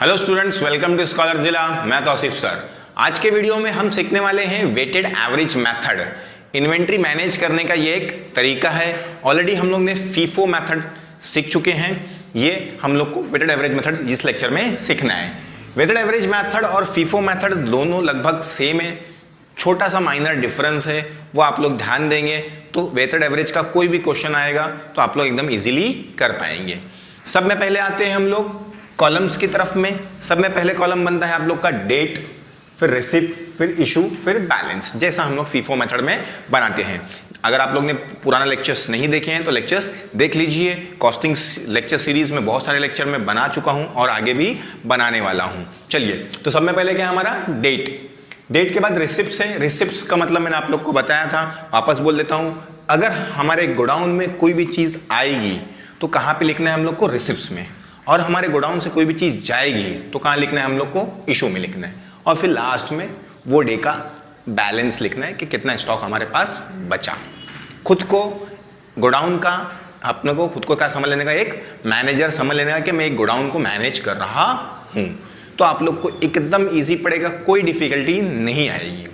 Hello students, welcome to scholar जिला। मैं Tausif sir. आज के वीडियो में हम सीखने वाले हैं weighted average method. Inventory manage करने का ये एक तरीका है। ऑलरेडी हम लोग ने फीफो मेथड सीख चुके हैं। ये हम लोग को वेटेड एवरेज मेथड इस लेक्चर में सीखना है। वेटेड एवरेज मेथड और फीफो मेथड दोनों लगभग सेम है, छोटा सा माइनर डिफरेंस है, वो आप लोग ध्यान देंगे तो वेटेड एवरेज का कोई भी क्वेश्चन आएगा तो आप लोग एकदम इजीली कर पाएंगे। सब में पहले आते हैं हम लोग कॉलम्स की तरफ में। सब में पहले कॉलम बनता है आप लोग का डेट, फिर रिसिप्ट, फिर इशू, फिर बैलेंस, जैसा हम लोग फीफो मेथड में बनाते हैं। अगर आप लोग ने पुराना लेक्चर्स नहीं देखे हैं तो लेक्चर्स देख लीजिए। कॉस्टिंग लेक्चर सीरीज में बहुत सारे लेक्चर में बना चुका हूं और आगे भी बनाने वाला हूं। चलिए, तो सब में पहले क्या है हमारा डेट। डेट के बाद रिसिप्ट्स है। रिसिप्ट्स का मतलब मैंने आप लोग को बताया था, वापस बोल देता हूं। अगर हमारे गोडाउन में कोई भी चीज आएगी तो कहां पे लिखना है हम लोग को? रिसिप्ट्स में। और हमारे गोडाउन से कोई भी चीज जाएगी तो कहां लिखना है हम लोग को? इशू में लिखना है। और फिर लास्ट में वो डे का बैलेंस लिखना है कि कितना स्टॉक हमारे पास बचा। खुद को गोडाउन का, अपने को खुद को क्या समझ लेने का, एक मैनेजर समझ लेने का कि मैं एक गोडाउन को मैनेज कर रहा हूं, तो आप लोग को एकदम इजी पड़ेगा, कोई डिफिकल्टी नहीं आएगी।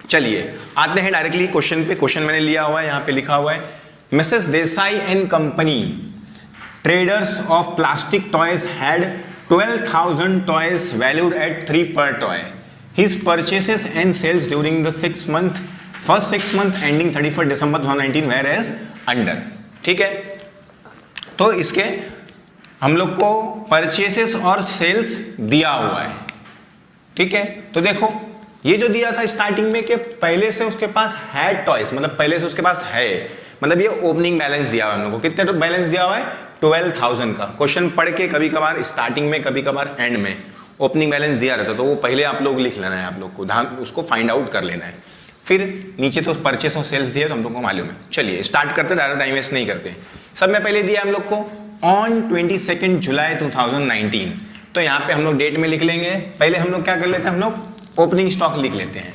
चलिए आते हैं डायरेक्टली क्वेश्चन पे। क्वेश्चन मैंने लिया हुआ है, यहां पे लिखा हुआ है, Mrs Desai and company traders of plastic toys had 12,000 toys valued at 3 per toy. His purchases and sales during the first 6 month ending 31st December 2019 were as under. ठीक है, तो इसके हम लोग को परचेसेस और सेल्स दिया हुआ है। ठीक है, तो देखो ये जो दिया था स्टार्टिंग में कि पहले से उसके पास है टॉयज, मतलब पहले से उसके पास है, मतलब ये ओपनिंग बैलेंस दिया हुआ है हम लोग को। कितने तो बैलेंस दिया हुआ है? 12,000 का। क्वेश्चन पढ़ के कभी कभार स्टार्टिंग में, कभी कभार एंड में ओपनिंग बैलेंस दिया रहता, तो वो पहले आप लोग लिख लेना है, आप लोग को ध्यान उसको फाइंड आउट कर लेना है। फिर नीचे तो परचेस और सेल्स दिए तो हम लोग को मालूम है। चलिए स्टार्ट करते, ज़्यादा टाइम वेस्ट नहीं करते। सब में पहले दिया हम लोग को ऑन 22 जुलाई 2019। तो यहाँ पे हम लोग डेट में लिख लेंगे। पहले हम लोग क्या कर लेते हैं, हम लोग ओपनिंग स्टॉक लिख लेते हैं।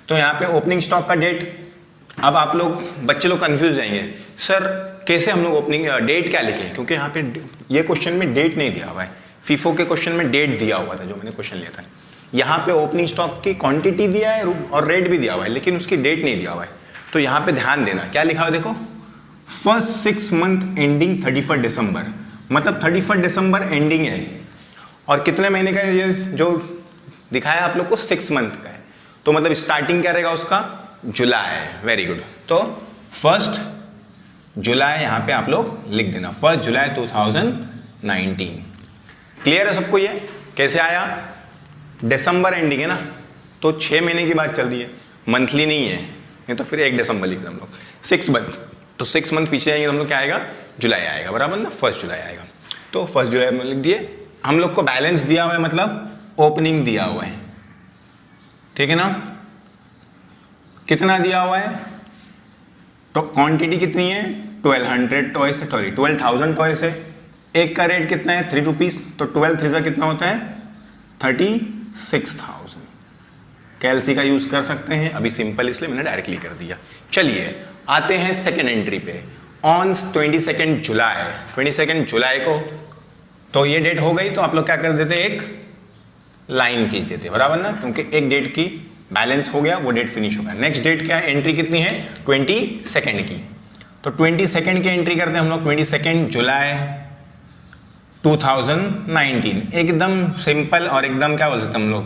तो यहाँ पे ओपनिंग स्टॉक का डेट, अब आप लोग बच्चे लोग कंफ्यूज जाएंगे, सर कैसे हम लोग ओपनिंग डेट क्या लिखें, क्योंकि यहाँ पे ये क्वेश्चन में डेट नहीं दिया हुआ है। फीफो के क्वेश्चन में डेट दिया हुआ था जो मैंने क्वेश्चन लिया था। यहाँ पे ओपनिंग स्टॉक की क्वांटिटी दिया है और रेट भी दिया हुआ है, लेकिन उसकी डेट नहीं दिया हुआ है। तो यहाँ पे ध्यान देना, क्या लिखा हुआ है देखो, फर्स्ट 6 मंथ एंडिंग 31 दिसंबर, मतलब 31 दिसंबर एंडिंग है। और कितने महीने का है ये जो दिखाया आप लोग को? 6 मंथ का है। तो मतलब स्टार्टिंग क्या रहेगा उसका? जुलाई। Very good. तो 1 जुलाई यहाँ पे आप लोग लिख देना, 1 जुलाई 2019। क्लियर है सबको? ये कैसे आया? दिसंबर एंडिंग है ना, तो 6 महीने की बात चल रही है, मंथली नहीं है, नहीं तो फिर 1 दिसंबर लिख दें हम लोग। 6 मंथ, तो 6 मंथ पीछे आएंगे तो हम लोग क्या आएगा? जुलाई आएगा, बराबर ना? 1 जुलाई आएगा। तो 1 जुलाई में लिख दिए। हम लोग को बैलेंस दिया हुआ है, मतलब ओपनिंग दिया हुआ है। ठीक है ना? कितना दिया हुआ है? तो क्वांटिटी कितनी है? 1200 टॉयज है, सॉरी 12,000 टॉयज है। एक का रेट कितना है? 3 रुपीज। तो 12 3 कितना होता है? 36,000। कैलसी का यूज कर सकते हैं, अभी सिंपल इसलिए मैंने डायरेक्टली कर दिया। चलिए आते हैं सेकेंड एंट्री पे। ऑन 22 जुलाई, 22 जुलाई को, तो ये डेट हो गई, तो आप लोग क्या कर देते? एक लाइन खींच देते, बराबर ना? क्योंकि एक डेट की बैलेंस हो गया, वो डेट फिनिश हो गया। नेक्स्ट डेट क्या है? एंट्री कितनी है? 22 की। तो 22 की एंट्री करते हैं हम लोग, 22 जुलाई 2019। एकदम सिंपल और एकदम क्या बोल सकते हैं हम लोग,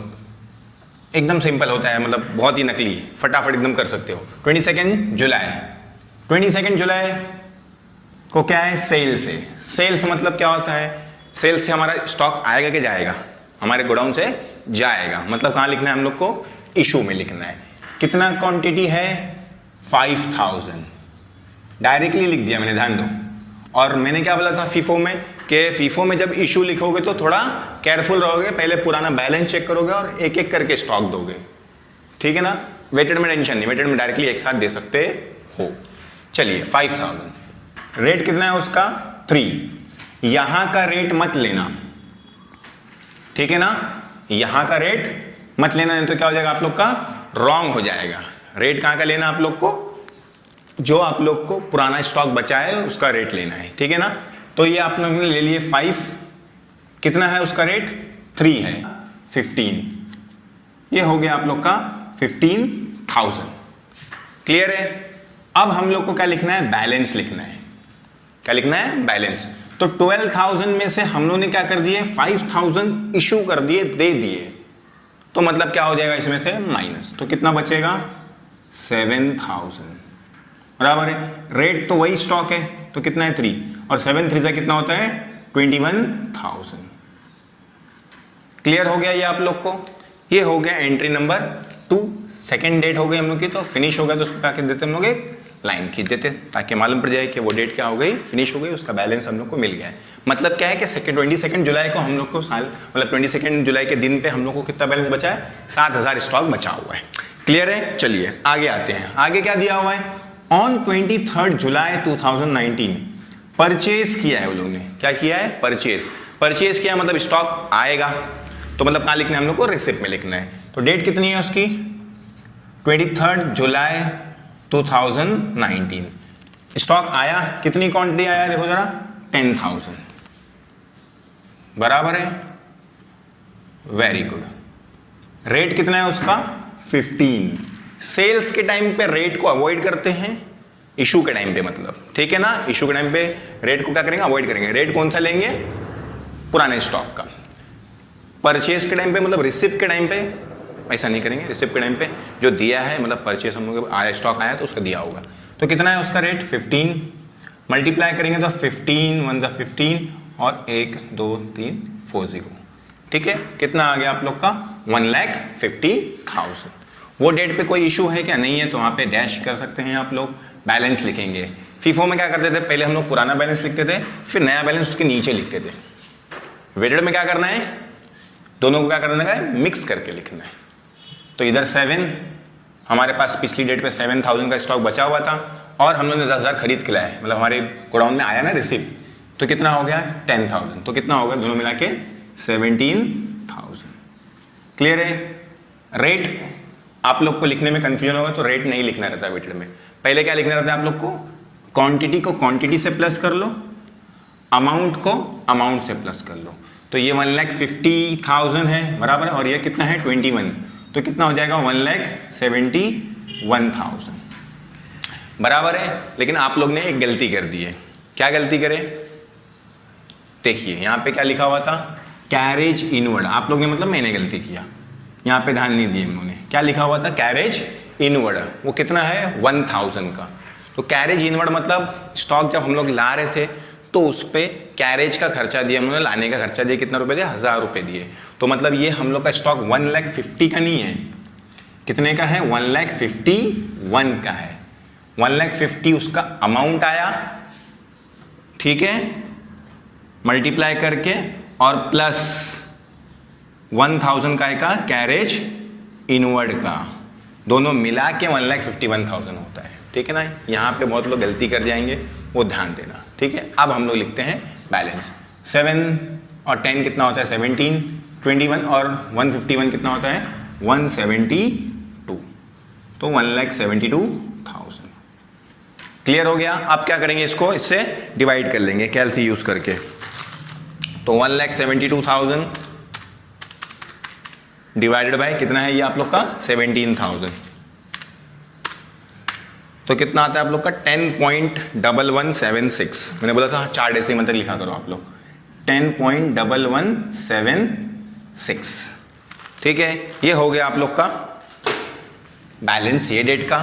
एकदम सिंपल होता है, मतलब बहुत ही नकली, फटाफट एकदम कर सकते हो। 22 जुलाई, 22 जुलाई को क्या है? सेल्स है। सेल्स मतलब क्या होता है? सेल्स से हमारा स्टॉक आएगा कि जाएगा? हमारे गोडाउन से जाएगा, मतलब कहाँ लिखना है हम लोग को? इशू में लिखना है। कितना क्वांटिटी है? 5,000। डायरेक्टली लिख दिया मैंने, ध्यान दो। और मैंने क्या बोला था फीफो में, कि फीफो में जब इशू लिखोगे तो थोड़ा केयरफुल रहोगे, पहले पुराना बैलेंस चेक करोगे और एक एक करके स्टॉक दोगे। ठीक है ना? वेटेड में टेंशन नहीं, वेटेड में डायरेक्टली एक साथ दे सकते हो। चलिए 5,000, रेट कितना है उसका? 3। यहां का रेट मत लेना, ठीक है ना? यहां का रेट मत लेना, नहीं तो क्या हो जाएगा आप लोग का? रॉन्ग हो जाएगा। रेट कहां का लेना आप लोग को? जो आप लोग को पुराना स्टॉक बचा है उसका रेट लेना है, ठीक है ना? तो ये आप लोगों ने ले लिए 5, कितना है उसका रेट? 3 है 15, ये हो गया आप लोग का 15,000। क्लियर है? अब हम लोग को क्या लिखना है? बैलेंस लिखना है। क्या लिखना है? बैलेंस। तो 12,000 में से हम लोग ने क्या कर दिए? 5,000 इशू कर दिए, दे दिए, तो मतलब क्या हो जाएगा इसमें से? माइनस। तो कितना बचेगा? 7,000। बराबर है। रेट तो वही स्टॉक है, तो कितना है? 3, और 7 3 से कितना होता है? 21,000। क्लियर हो गया ये आप लोग को? ये हो गया एंट्री नंबर 2। सेकेंड डेट हो गई हम लोग की, तो फिनिश हो गया, तो उसको क्या कर देते हम लोग? एक लाइन खींच देते ताकि मालूम पड़ जाए कि वो डेट क्या हो गई? फिनिश हो गई, उसका बैलेंस हम लोग को मिल गया है। मतलब क्या है कि 22 जुलाई को हम लोग को मतलब 22 जुलाई के दिन पे हम लोग को कितना बैलेंस बचा है? 7,000 स्टॉक बचा हुआ है। क्लियर है? चलिए आगे आते हैं। आगे क्या दिया हुआ है? ऑन 23 जुलाई 2019 परचेज किया है वो लोग ने। क्या किया है? परचेज किया मतलब स्टॉक आएगा, तो मतलब कहाँ लिखना है हम लोग को? रिसिप्ट में लिखना है। तो डेट कितनी है उसकी? 23 जुलाई 2019। स्टॉक आया, कितनी क्वांटिटी आया देखो जरा? 10,000। बराबर है? Very good. रेट कितना है उसका? 15। सेल्स के टाइम पे रेट को अवॉइड करते हैं, इशू के टाइम पे मतलब, ठीक है ना? इशू के टाइम पे रेट को क्या करेंगे? अवॉइड करेंगे। रेट कौन सा लेंगे? पुराने स्टॉक का। परचेज के टाइम पे मतलब रिसिप्ट के टाइम पे ऐसा नहीं करेंगे। रिसिप्ट के टाइम पे जो दिया है, मतलब परचेज हम लोग आया, स्टॉक आया तो उसका दिया होगा। तो कितना है उसका रेट? 15। मल्टीप्लाई करेंगे तो 15 1 = 15 और 1 2 3 40। ठीक है? कितना आ गया आप लोग का? 1,50,000। वो डेट पे कोई इशू है क्या? नहीं है, तो वहाँ पे डैश कर सकते हैं आप लोग। बैलेंस लिखेंगे। फीफो में क्या करते थे? पहले हम लोग पुराना बैलेंस लिखते थे, फिर नया बैलेंस उसके नीचे लिखते थे। वेटेड में क्या करना है? दोनों को क्या करना है? मिक्स करके लिखना है। तो इधर 7, हमारे पास पिछली डेट पे 7,000 का स्टॉक बचा हुआ था, और हम लोगों ने 10,000 खरीद के लाया है, मतलब हमारे गोडाउन में आया ना रिसिप्ट, तो कितना हो गया? 10,000। तो कितना होगा दोनों मिला के? 17,000। क्लियर है? रेट आप लोग को लिखने में कंफ्यूजन होगा, तो रेट नहीं लिखना रहता वेटेड में। पहले क्या लिखना रहता है आप लोग को? क्वांटिटी को क्वांटिटी से प्लस कर लो, अमाउंट को अमाउंट से प्लस कर लो। तो ये 1,50,000 है, बराबर है, और ये कितना है? 21। तो कितना हो जाएगा? 1,71,000। बराबर है। लेकिन आप लोग ने एक गलती कर दी है। क्या गलती करे? देखिए यहाँ पे क्या लिखा हुआ था? Carriage inward. आप लोग ने मतलब मैंने गलती किया, यहाँ पे ध्यान नहीं दिए हम लोगों ने। क्या लिखा हुआ था? Carriage inward. वो कितना है? 1,000 का। तो कैरेज इनवर्ड मतलब स्टॉक जब हम लोग ला रहे थे तो उस पर कैरेज का खर्चा दिया हम लोगों ने, लाने का खर्चा दिया। कितना रुपए दिया? 1,000 रुपये दिए। तो मतलब ये हम लोग का स्टॉक 1,50,000 का नहीं है। कितने का है? 1,51,000 का है। 1,50,000 उसका अमाउंट आया, ठीक है, मल्टीप्लाई करके, और प्लस 1,000 का कैरेज इनवर्ड का, दोनों मिला के 1,51,000 होता है। ठीक है ना? यहाँ पे बहुत लोग गलती कर जाएंगे, वो ध्यान देना। ठीक है? अब हम लोग लिखते हैं बैलेंस। 7 और 10 कितना होता है? 17। 21 और 151 कितना होता है? 172। तो 1,72,000। क्लियर हो गया? अब क्या करेंगे? इसको इससे डिवाइड कर लेंगे कैलसी यूज करके। तो 1,72,000 डिवाइडेड बाय कितना है ये आप लोग का? 17,000। तो कितना आता है आप लोग का? 10.1176। मैंने बोला था 4 डेसिमल तक लिखा करो आप लोग। 10.1176। ठीक है? ये हो गया आप लोग का बैलेंस, ये डेट का।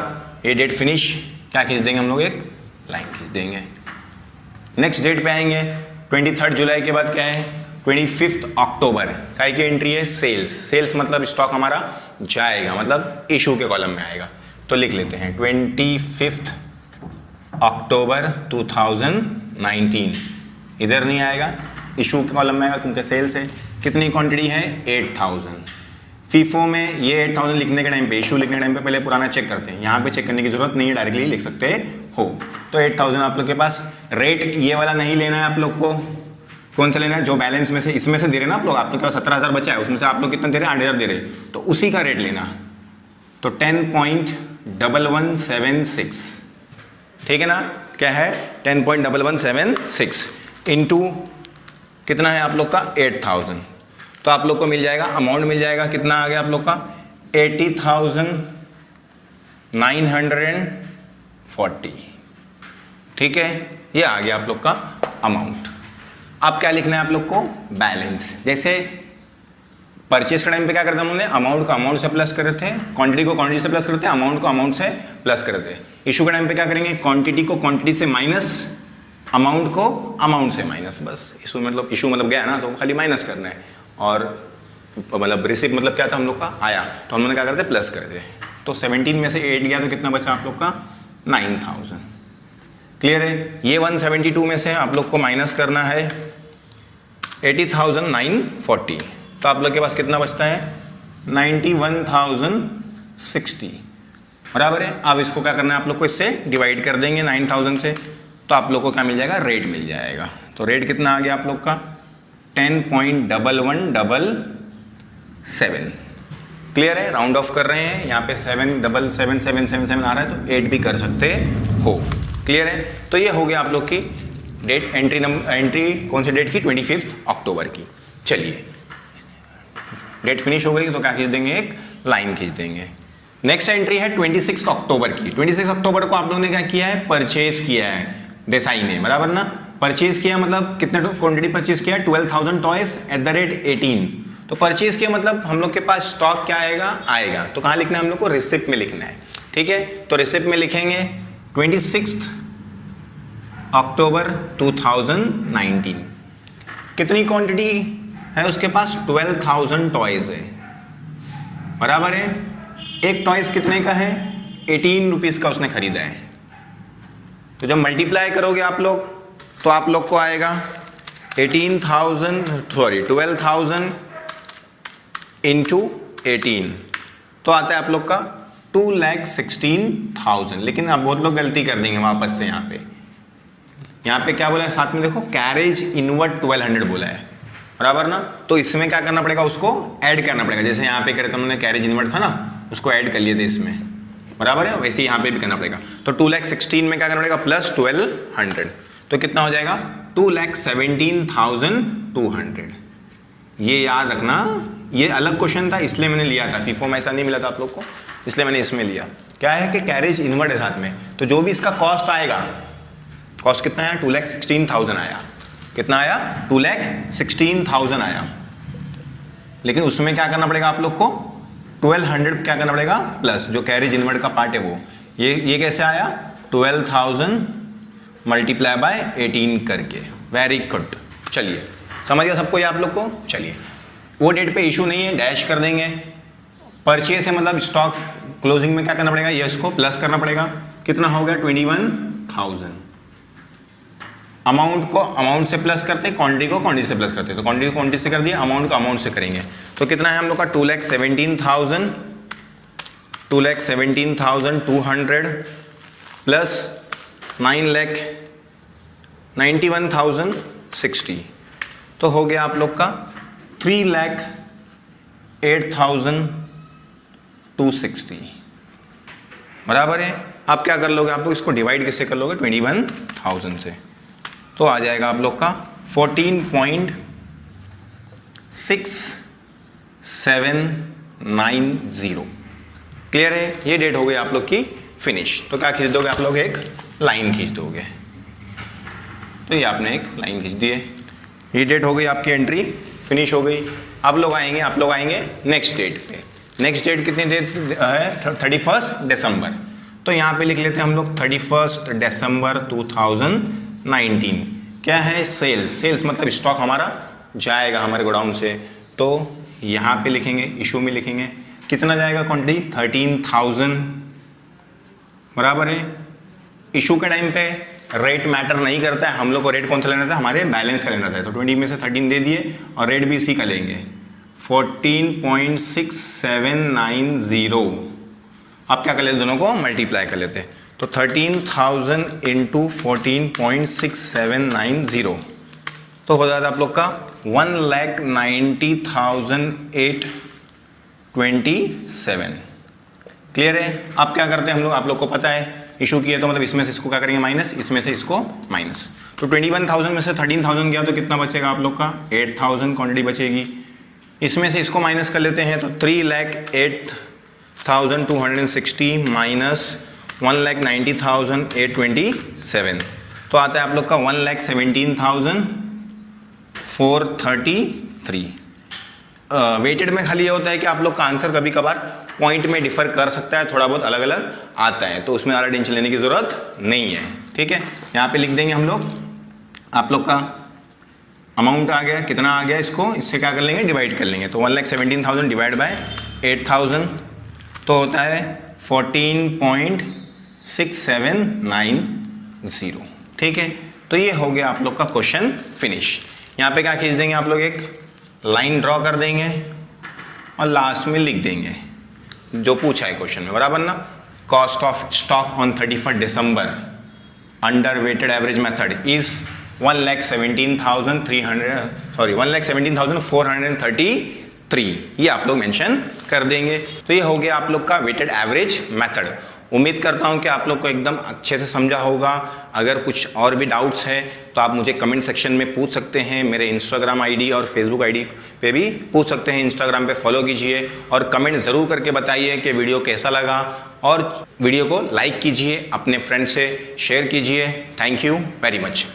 ये डेट फिनिश। क्या खींच देंगे हम लोग? एक लाइन खींच देंगे। नेक्स्ट डेट पे आएंगे। 23 जुलाई के बाद क्या है? 25 अक्टूबर। क्या की एंट्री है? सेल्स। सेल्स मतलब स्टॉक हमारा जाएगा, मतलब इशू के कॉलम में आएगा। तो लिख लेते हैं 25 अक्टूबर 2019। इधर नहीं आएगा, इशू के कॉलम में आएगा क्योंकि सेल्स है। कितनी क्वांटिटी है? 8,000। फीफो में ये 8,000 लिखने के टाइम पे, इशू लिखने के टाइम पे पहले पुराना चेक करते हैं। यहाँ पे चेक करने की जरूरत नहीं है, डायरेक्टली लिख सकते हो। तो 8,000 आप लोग के पास। रेट ये वाला नहीं लेना है आप लोग को। कौन सा लेना है? जो बैलेंस में से, इसमें से दे रहे ना आप लोग, आप लोग के पास 17,000 बचा है, उसमें से आप लोग कितना दे रहे? 8,000 दे रहे, तो उसी का रेट लेना। तो 10.1176। ठीक है ना? क्या है? 10.1176 इंटू कितना है आप लोग का? 8,000। तो आप लोग को मिल जाएगा, अमाउंट मिल जाएगा, कितना आ गया आप लोग का 80,940। ठीक है, ये आ गया आप लोग का अमाउंट। अब क्या लिखना है आप लोग को, बैलेंस। जैसे परचेस के टाइम पे क्या करते हैं हम लोगों ने, अमाउंट को अमाउंट से प्लस करे थे, क्वांटिटी को क्वांटिटी से प्लस करते हैं, अमाउंट को अमाउंट से प्लस करे थे। इशू के टाइम पे क्या करेंगे, क्वांटिटी को क्वांटिटी से माइनस, अमाउंट को अमाउंट से माइनस। बस इशू मतलब गया ना, तो खाली माइनस करना है। और मतलब रिसिप्ट मतलब क्या था हम लोग का, आया, तो हम लोगों ने क्या करते प्लस कर दिए। तो 17 में से 8 गया तो कितना बचा आप लोग का 9,000। क्लियर है। ये 172 में से आप लोग को माइनस करना है 80,940, तो आप लोग के पास कितना बचता है 91,060। बराबर है। अब इसको क्या करना है आप लोग को, इससे डिवाइड कर देंगे 9,000 से, तो आप लोग को क्या मिल जाएगा, रेट मिल जाएगा। तो रेट कितना आ गया आप लोग का 10.1177। क्लियर है। राउंड ऑफ कर रहे हैं, यहाँ पे 77777 आ रहा है, तो 8 भी कर सकते हो। क्लियर है। तो ये हो गया आप लोग की डेट, एंट्री कौन सी डेट की, 25 अक्टूबर की। चलिए डेट फिनिश हो गई तो क्या खींच देंगे, एक लाइन खींच देंगे। नेक्स्ट एंट्री है 26 अक्टूबर की। 26 अक्टूबर को आप लोगों ने क्या किया है, परचेज किया है देसाई ने, बराबर ना। परचेज किया मतलब कितने क्वांटिटी परचेज किया, 12,000 टॉयज एट द रेट 18। तो परचेज किया मतलब हम लोग के पास स्टॉक क्या आएगा। तो कहाँ लिखना है हम लोग को, रिसिप्ट में लिखना है। ठीक है, तो रिसिप्ट में लिखेंगे 26 अक्टूबर 2019। कितनी क्वांटिटी है उसके पास, 12,000 टॉयज है, बराबर है। एक टॉयज कितने का है, 18 रुपीज़ का उसने खरीदा है। तो जब मल्टीप्लाई करोगे आप लोग तो आप लोग को आएगा 12,000 इंटू 18, तो आता है आप लोग का 2,16,000। लेकिन आप बहुत लोग गलती कर देंगे वापस से, यहाँ पे क्या बोला है साथ में देखो, कैरेज इनवर्ड 1200 बोला है, बराबर ना। तो इसमें क्या करना पड़ेगा, उसको ऐड करना पड़ेगा। जैसे यहाँ पे करे थे उन्होंने कैरेज इनवर्ड था ना, उसको ऐड कर लिए थे इसमें, बराबर है। वैसे यहाँ पे भी करना पड़ेगा। तो 2,16,000 में क्या करना पड़ेगा, प्लस 1,200, तो कितना हो जाएगा 2,17,200। ये याद रखना, ये अलग क्वेश्चन था इसलिए मैंने लिया था, फीफो में ऐसा नहीं मिला था आप लोग को, इसलिए मैंने इसमें लिया। क्या है कि कैरेज इनवर्ड है साथ में, तो जो भी इसका कॉस्ट आएगा, कॉस्ट कितना आया 2,16,000 आया। कितना आया 2,16,000 आया। लेकिन उसमें क्या करना पड़ेगा आप लोग को, 1,200 क्या करना पड़ेगा प्लस, जो कैरेज इनवर्ड का पार्ट है वो। ये कैसे आया, 12,000 मल्टीप्लाई बाय 18 करके। Very good. चलिए समझ गया सबको ये आप लोग को। चलिए वो डेट पे इशू नहीं है, डैश कर देंगे। परचेस है मतलब स्टॉक क्लोजिंग में क्या करना पड़ेगा, ये इसको प्लस करना पड़ेगा। कितना हो गया 21,000। अमाउंट को अमाउंट से प्लस करते हैं, क्वांटिटी को क्वांटिटी से प्लस करते हैं। तो क्वांटिटी को क्वांटिटी से कर दिया, अमाउंट को अमाउंट से करेंगे। तो कितना है हम लोग का 2,17,200 प्लस 9,91,060, तो हो गया आप लोग का 3,08,260, बराबर है। आप क्या कर लोगे, आप लोग इसको डिवाइड किससे कर लोगे, 21,000 से, तो आ जाएगा आप लोग का 14.6790। क्लियर है। ये डेट हो गई आप लोग की फिनिश। तो क्या खींच दोगे आप लोग, एक लाइन खींच दोगे। तो ये आपने एक लाइन खींच दी है। ये डेट हो गई आपकी, एंट्री फिनिश हो गई। आप लोग आएंगे नेक्स्ट डेट पे। नेक्स्ट डेट कितनी डेट है, 31 दिसंबर। तो यहाँ पे लिख लेते हैं हम लोग 31 दिसंबर 2019। क्या है, सेल्स मतलब स्टॉक हमारा जाएगा हमारे गोडाउन से। तो यहाँ पे लिखेंगे, इशू में लिखेंगे कितना जाएगा क्वांटिटी, 13,000, बराबर है। इशू के टाइम पे रेट मैटर नहीं करता है, हम लोग को रेट कौन सा लेना था, हमारे बैलेंस का लेना था। तो 20 में से 13 दे दिए और रेट भी इसी का लेंगे 14.6790। आप क्या कर लेते, दोनों को मल्टीप्लाई कर लेते हैं। तो 13,000 इंटू 14.6790, तो हो जाता है आप लोग का 1,90,827। क्लियर है। आप क्या करते हैं हम लोग, आप लोग को पता है इशू किया तो मतलब इसमें से इसको क्या करेंगे माइनस, इसमें से इसको माइनस। तो 21,000 में से 13,000 गया तो कितना बचेगा आप लोग का, 8,000 क्वांटिटी बचेगी। इसमें से इसको माइनस कर लेते हैं तो 3,08,260 माइनस 1,90,827 तो आता है आप लोग का 1,17,433। वेटेड में खाली ये होता है कि आप लोग का आंसर कभी कभार पॉइंट में डिफर कर सकता है, थोड़ा बहुत अलग अलग आता है, तो उसमें ज़्यादा टेंशन लेने की ज़रूरत नहीं है। ठीक है, यहाँ पे लिख देंगे हम लोग, आप लोग का अमाउंट आ गया, कितना आ गया, इसको इससे क्या कर लेंगे, डिवाइड कर लेंगे। तो 1,17,000 डिवाइड बाय 8,000 तो होता है 14.6790। ठीक है, तो ये हो गया आप लोग का क्वेश्चन फिनिश। यहाँ पे क्या खींच देंगे आप लोग, एक लाइन ड्रॉ कर देंगे और लास्ट में लिख देंगे जो पूछा है क्वेश्चन में, बराबर ना। Cost of stock on 31 December under weighted average method is 1,17,433, ये आप लोग मेंशन कर देंगे। तो ये हो गया आप लोग का वेटेड एवरेज मेथड। उम्मीद करता हूं कि आप लोग को एकदम अच्छे से समझा होगा। अगर कुछ और भी डाउट्स हैं तो आप मुझे कमेंट सेक्शन में पूछ सकते हैं, मेरे इंस्टाग्राम आईडी और फेसबुक आईडी पे भी पूछ सकते हैं। इंस्टाग्राम पे फॉलो कीजिए और कमेंट ज़रूर करके बताइए कि वीडियो कैसा लगा, और वीडियो को लाइक कीजिए, अपने फ्रेंड से शेयर कीजिए। Thank you very much.